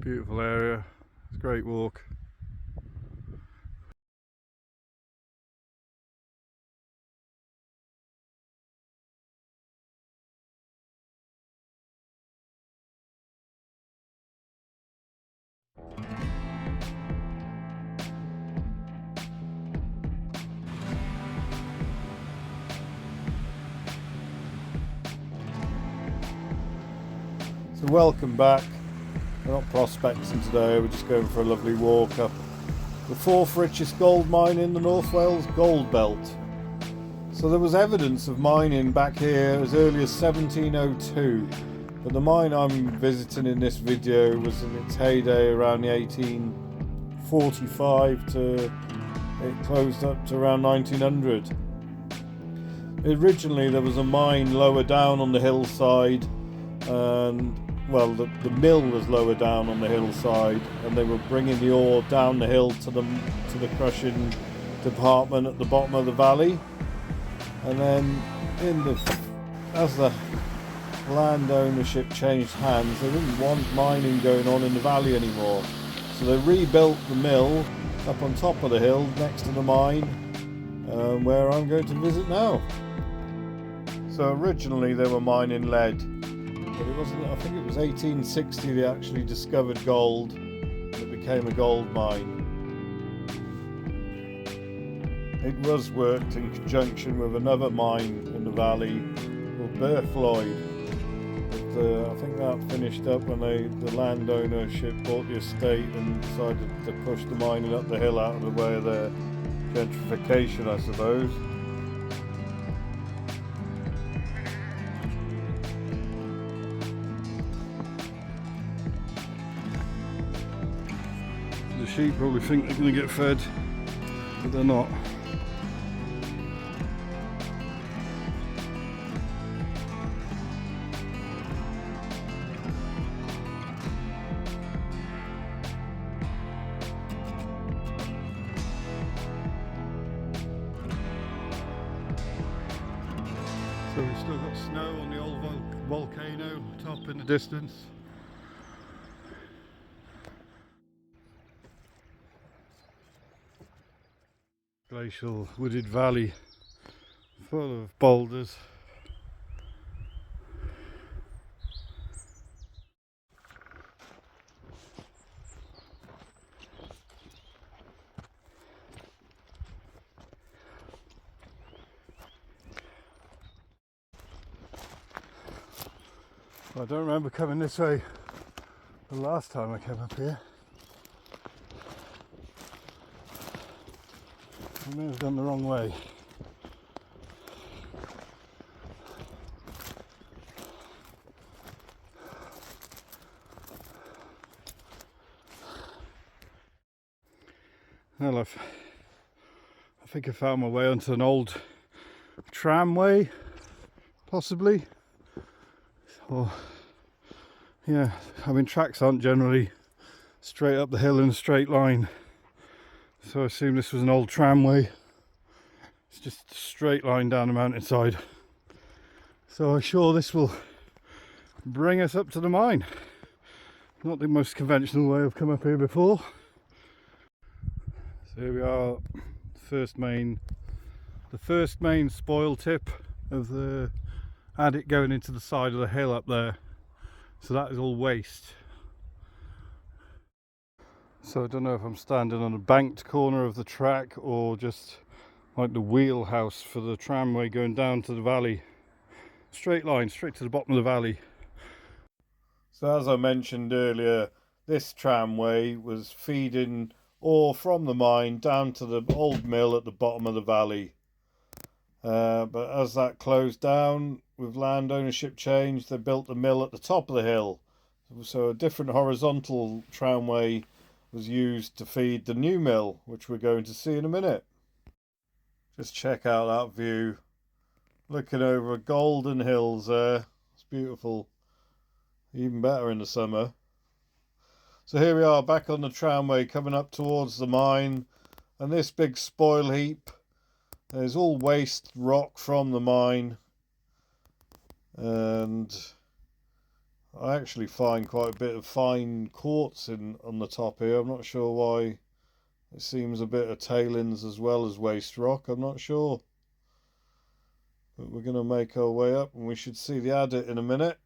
Beautiful area, it's a great walk. So welcome back. We're not prospecting today, we're just going for a lovely walk up the fourth richest gold mine in the North Wales Gold Belt. So there was evidence of mining back here as early as 1702, but the mine I'm visiting in this video was in its heyday around the 1845 to it closed up to around 1900. Originally there was a mine lower down on the hillside, and well, the mill was lower down on the hillside, and they were bringing the ore down the hill to the crushing department at the bottom of the valley. And then as the land ownership changed hands, they didn't want mining going on in the valley anymore, so they rebuilt the mill up on top of the hill next to the mine, where I'm going to visit now. So originally they were mining lead, but it wasn't. I think it was 1860 they actually discovered gold, and it became a gold mine. It was worked in conjunction with another mine in the valley called Floyd. But I think that finished up when the land ownership bought the estate and decided to push the mining up the hill out of the way of their gentrification, I suppose. The sheep probably think they're going to get fed, but they're not. So we've still got snow on the old volcano top in the distance. Glacial wooded valley full of boulders. I don't remember coming this way the last time I came up here. I may have gone the wrong way. Well, I think I found my way onto an old tramway, possibly. Or, yeah, I mean, tracks aren't generally straight up the hill in a straight line, so I assume this was an old tramway. It's just a straight line down the mountainside, so I'm sure this will bring us up to the mine. Not the most conventional way I've come up here before. So here we are, the first main spoil tip of the adit going into the side of the hill up there. So that is all waste. So I don't know if I'm standing on a banked corner of the track or just like the wheelhouse for the tramway going down to the valley. Straight line, straight to the bottom of the valley. So as I mentioned earlier, this tramway was feeding ore from the mine down to the old mill at the bottom of the valley. But as that closed down, with land ownership change, they built the mill at the top of the hill. So a different horizontal tramway was used to feed the new mill, which we're going to see in a minute. Just check out that view. Looking over golden hills there. It's beautiful. Even better in the summer. So here we are back on the tramway coming up towards the mine, and this big spoil heap is all waste rock from the mine, and I actually find quite a bit of fine quartz on the top here. I'm not sure why it seems a bit of tailings as well as waste rock. I'm not sure. But we're going to make our way up and we should see the adit in a minute.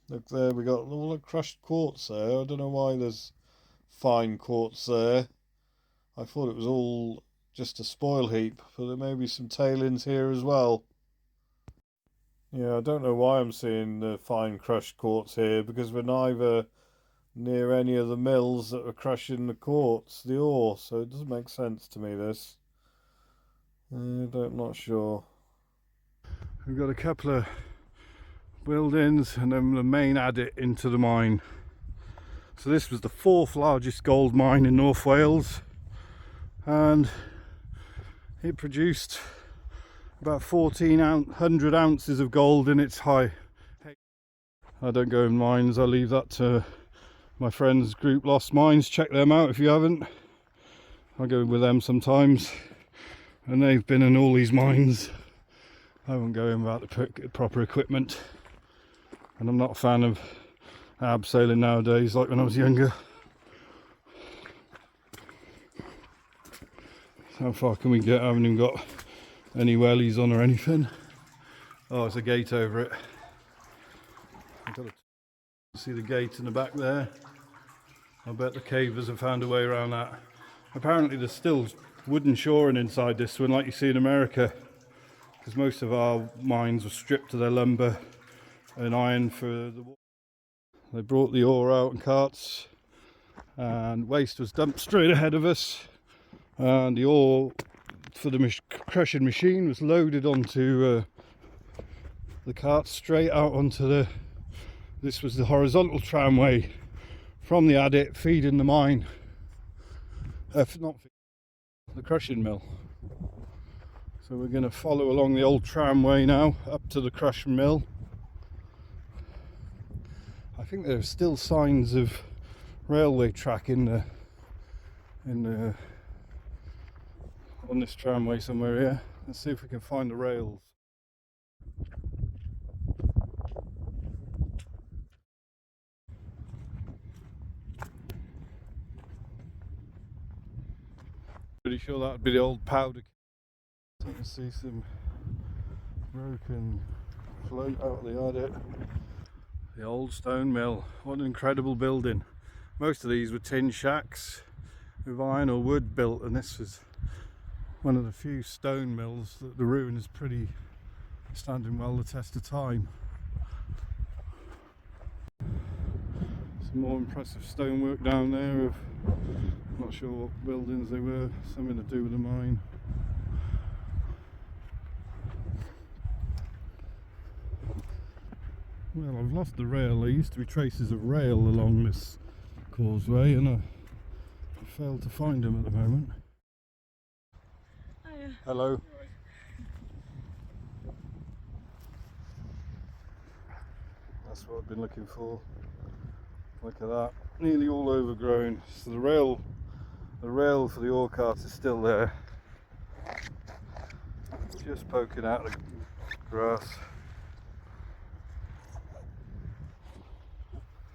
Look there, we got all the crushed quartz there. I don't know why there's fine quartz there. I thought it was all just a spoil heap, but there may be some tailings here as well. Yeah, I don't know why I'm seeing the fine crushed quartz here, because we're neither near any of the mills that are crushing the quartz, the ore, so it doesn't make sense to me, this. I'm not sure. We've got a couple of buildings and then the main adit into the mine. So this was the 4th largest gold mine in North Wales, and it produced about 1,400 ounces of gold in its high. I don't go in mines, I leave that to my friends group Lost Mines. Check them out if you haven't. I go with them sometimes and they've been in all these mines. I won't go in without the proper equipment, and I'm not a fan of abseiling nowadays like when I was younger. How far can we get? I haven't even got any wellies on or anything. Oh, it's a gate over it. I've got to see the gate in the back there. I bet the cavers have found a way around that. Apparently there's still wooden shoring inside this one like you see in America, because most of our mines were stripped of their lumber and iron for the water. They brought the ore out in carts and waste was dumped straight ahead of us, and the ore for the crushing machine was loaded onto the carts straight out onto this was the horizontal tramway from the adit feeding the mine, not the crushing mill. So we're going to follow along the old tramway now up to the crushing mill. I think there are still signs of railway track on this tramway somewhere here. Let's see if we can find the rails. Pretty sure that would be the old powder. You can see some broken float out of the adit. The old stone mill. What an incredible building. Most of these were tin shacks with iron or wood built, and this was one of the few stone mills that the ruin is pretty standing well the test of time. Some more impressive stonework down there of, not sure what buildings they were, something to do with the mine. Well, I've lost the rail. There used to be traces of rail along this causeway, and I failed to find them at the moment. Hiya. Hello. That's what I've been looking for. Look at that, nearly all overgrown. So the rail for the ore carts is still there, just poking out the grass.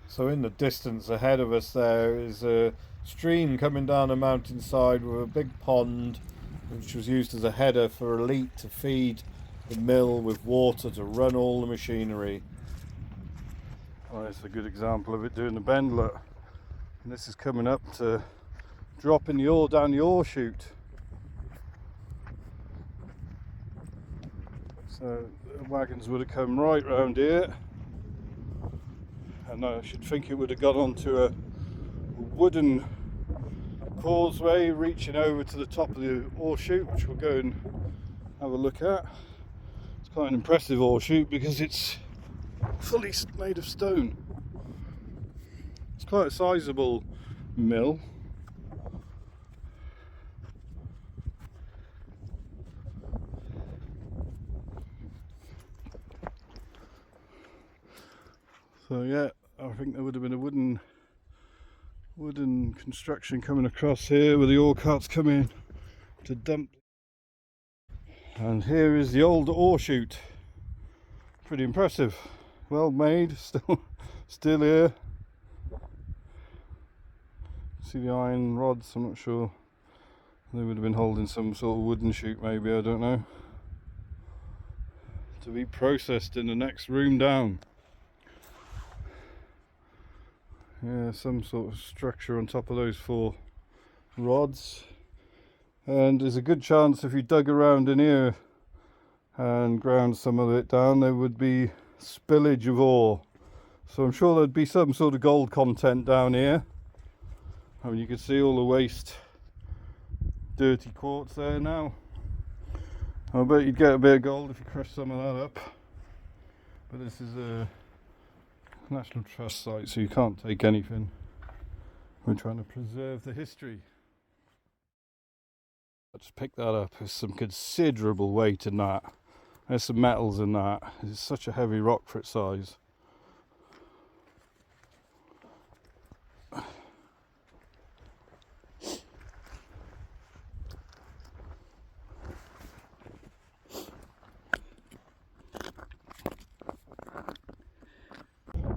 So in the distance ahead of us there is a stream coming down a mountainside with a big pond, which was used as a header for Elite to feed the mill with water to run all the machinery. Oh, it's a good example of it doing the bend, look. And this is coming up to dropping the ore down the ore chute. So the wagons would have come right round here, and I should think it would have got onto a wooden causeway reaching over to the top of the ore chute, which we'll go and have a look at. It's quite an impressive ore chute because it's fully made of stone. It's quite a sizable mill. So yeah, I think there would have been a wooden construction coming across here where the ore carts come in to dump. And here is the old ore chute. Pretty impressive. Well made, still Still here. See the iron rods? I'm not sure. They would have been holding some sort of wooden chute, maybe, I don't know. To be processed in the next room down. Yeah, some sort of structure on top of those 4 rods. And there's a good chance if you dug around in here and ground some of it down, there would be spillage of ore. So I'm sure there'd be some sort of gold content down here. I mean, you can see all the waste, dirty quartz there now. I bet you'd get a bit of gold if you crush some of that up. But this is a National Trust site, so you can't take anything. We're trying to preserve the history. I just picked that up. There's some considerable weight in that. There's some metals in that. It's such a heavy rock for its size.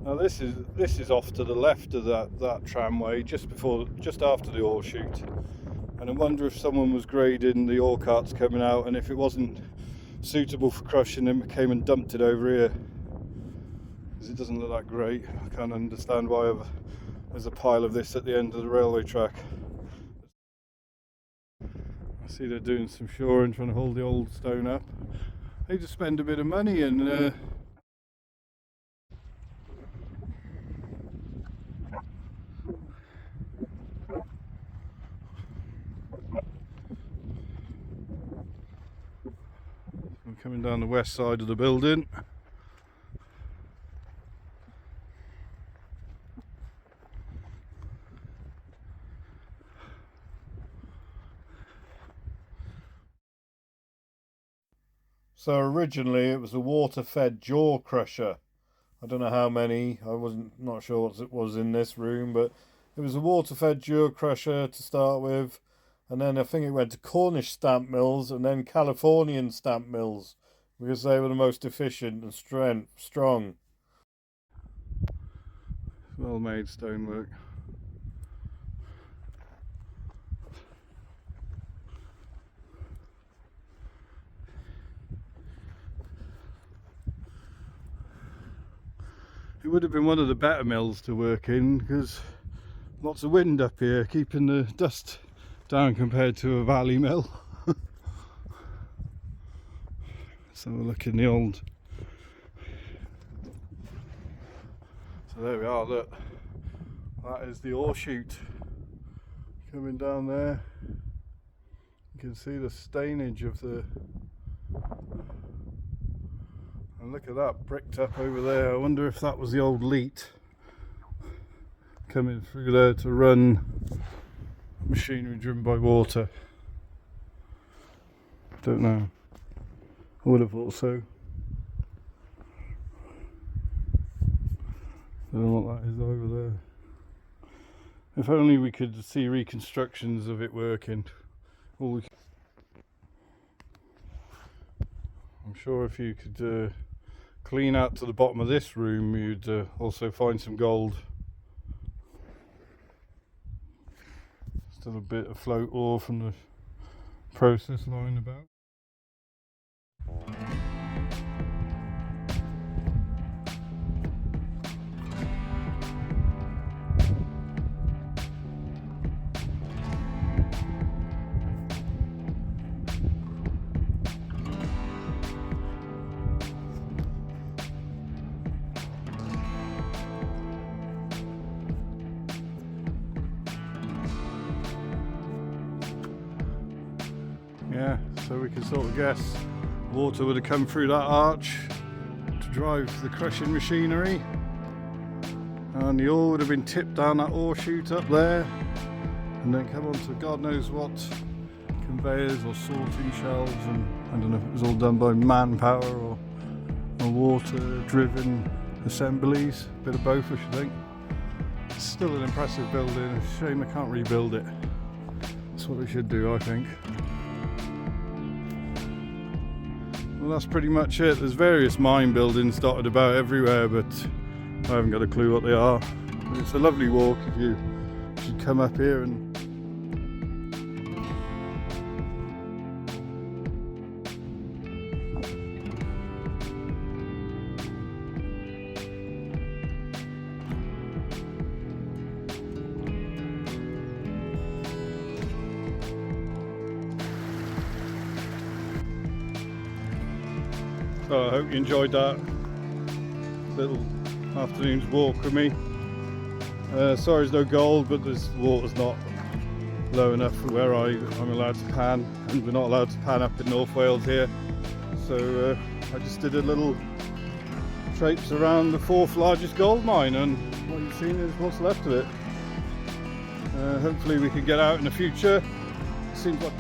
Now this is off to the left of that tramway, just after the ore chute. And I wonder if someone was grading the ore carts coming out, and if it wasn't suitable for crushing, then came and dumped it over here. Because it doesn't look that great. I can't understand why there's a pile of this at the end of the railway track. I see they're doing some shoring, trying to hold the old stone up. They just spend a bit of money and I'm coming down the west side of the building. So originally it was a water-fed jaw crusher. I don't know how many, not sure what was in this room, but it was a water-fed jaw crusher to start with, and then I think it went to Cornish stamp mills and then Californian stamp mills because they were the most efficient and strong. Well-made stonework. It would have been one of the better mills to work in because lots of wind up here, keeping the dust down compared to a valley mill. Let's have a look in the old. So there we are, look. That is the ore chute coming down there. You can see the stainage of the. And look at that bricked up over there. I wonder if that was the old leat coming through there to run machinery driven by water. Don't know. I would have thought so. Don't know what that is over there. If only we could see reconstructions of it working. I'm sure if you could clean out to the bottom of this room, you'd also find some gold. Still a bit of float ore from the process lying about. Yeah, so we can sort of guess water would have come through that arch to drive the crushing machinery, and the ore would have been tipped down that ore chute up there and then come onto God knows what conveyors or sorting shelves, and I don't know if it was all done by manpower or water driven assemblies, a bit of both I should think. It's still an impressive building, it's a shame they can't rebuild it. That's what they should do, I think. Well, that's pretty much it. There's various mine buildings dotted about everywhere, but I haven't got a clue what they are. But it's a lovely walk if you come up here and so I hope you enjoyed that little afternoon's walk with me. Sorry there's no gold, but this water's not low enough for where I'm allowed to pan, and we're not allowed to pan up in North Wales here. So I just did a little traipse around the 4th largest gold mine, and what you've seen is what's left of it. Hopefully we can get out in the future. Seems like